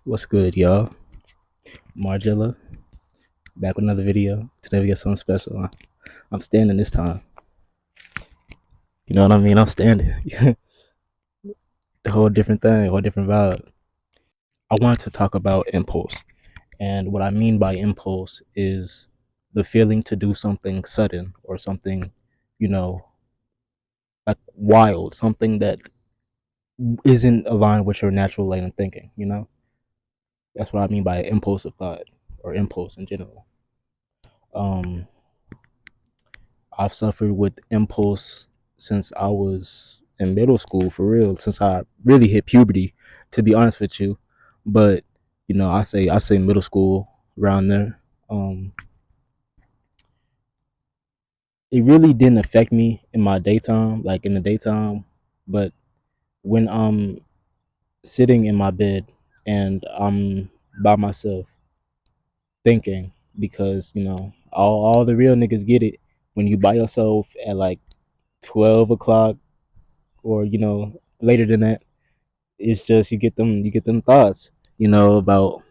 What's good, y'all? Margilla, back with another video. Today we got something special. I'm standing this time. You know what I mean? I'm standing. A whole different thing, a whole different vibe. I wanted to talk about impulse. And what I mean by impulse is the feeling to do something sudden or something, you know, like wild, something that isn't aligned with your natural lane of thinking. That's what I mean by impulsive thought or impulse in general. Um, I've suffered with impulse since I was in middle school, for real, since I really hit puberty, to be honest with you. But I say middle school around there. Um, it really didn't affect me in my daytime, like in the daytime. But when I'm sitting in my bed and I'm by myself thinking, because all the real niggas get it when you by yourself at like 12 o'clock or later than that. It's just you get them thoughts, about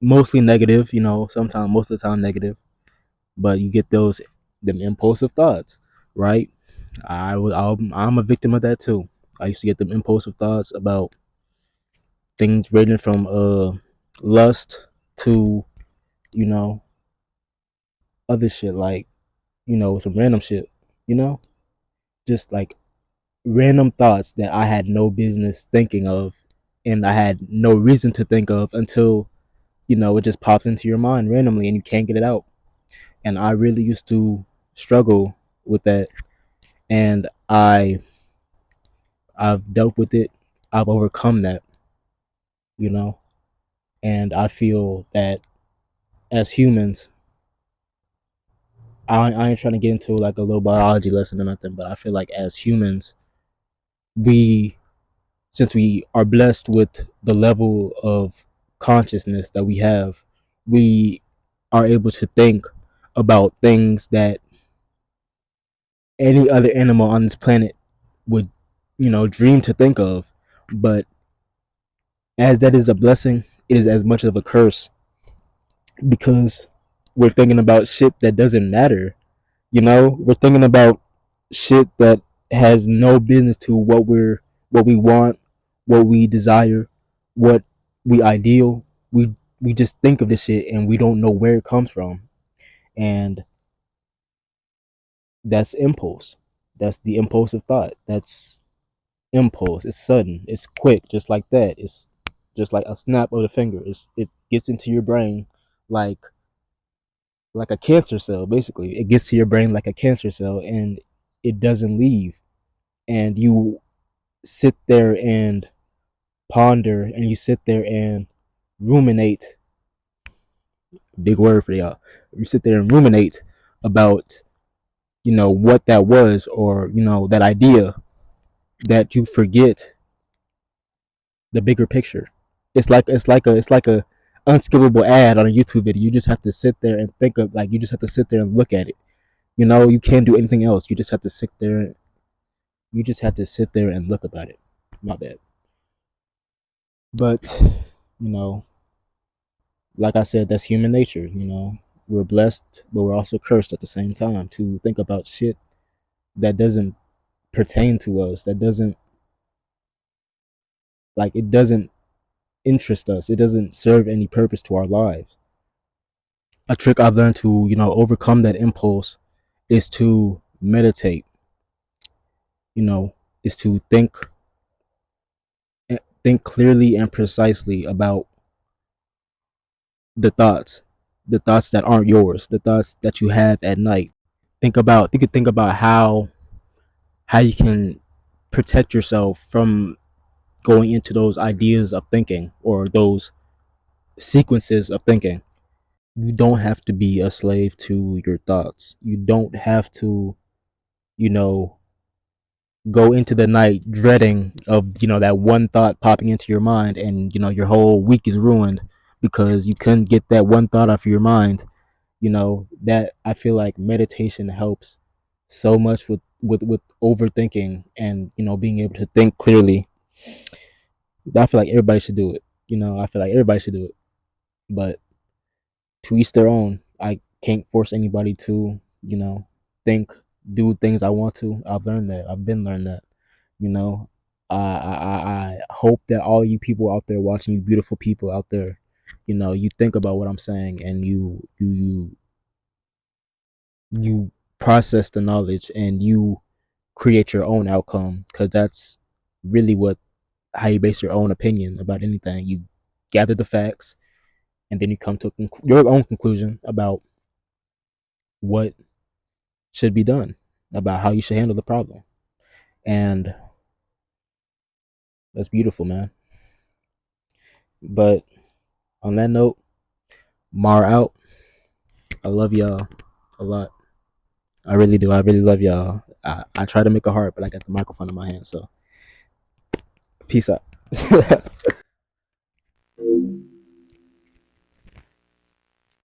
mostly negative, sometimes most of the time negative, but you get them impulsive thoughts, right? I'm a victim of that too. I used to get them impulsive thoughts about things ranging from lust to you know other shit, like some random shit, you know, just like random thoughts that I had no business thinking of, and I had no reason to think of until it just pops into your mind randomly and you can't get it out. And I really used to struggle with that, and I've dealt with it. I've overcome that, you know, and I feel that as humans, I ain't trying to get into like a little biology lesson or nothing, but I feel like as humans, we since we are blessed with the level of consciousness that we have, we are able to think about things that any other animal on this planet would, dream to think of. But as that is a blessing, it is as much of a curse because we're thinking about shit that doesn't matter. We're thinking about shit that has no business to what we want, what we desire, what we ideal. We just think of this shit and we don't know where it comes from. And that's impulse. That's the impulsive thought. That's impulse. It's sudden. It's quick, just like that. It's just like a snap of the finger. It gets into your brain like a cancer cell. Basically, it gets to your brain like a cancer cell, and it doesn't leave. And you sit there and ponder, and you sit there and ruminate. Big word for y'all. You sit there and ruminate about what that was, or that idea, that you forget the bigger picture. It's like a unskippable ad on a YouTube video. You just have to sit there and think of, like, you just have to sit there and look at it. You can't do anything else. You just have to sit there. You just have to sit there and look about it. My bad. But you know, like I said, that's human nature. We're blessed, but we're also cursed at the same time to think about shit that doesn't pertain to us. That doesn't it doesn't interest us. It doesn't serve any purpose to our lives. A trick I've learned to overcome that impulse is to meditate. You know, is to think clearly and precisely about the thoughts, the thoughts that aren't yours, the thoughts that you have at night. You could think about how you can protect yourself from going into those ideas of thinking or those sequences of thinking. You don't have to be a slave to your thoughts. You don't have to, you know, go into the night dreading of that one thought popping into your mind, and your whole week is ruined because you couldn't get that one thought off of your mind. That I feel like meditation helps so much with overthinking and being able to think clearly. I feel like everybody should do it. I feel like everybody should do it, but to each their own. I can't force anybody to think, do things I want to. I've learned that. I've been learned that. You know, I hope that all you people out there watching, you beautiful people out there, you think about what I'm saying, and you process the knowledge, and you create your own outcome, because that's really what how you base your own opinion about anything. You gather the facts, and then you come to your own conclusion about what should be done, about how you should handle the problem. And that's beautiful, man. But on that note, Mar out. I love y'all a lot. I really do. I really love y'all. I try to make a heart, but I got the microphone in my hand. So peace out.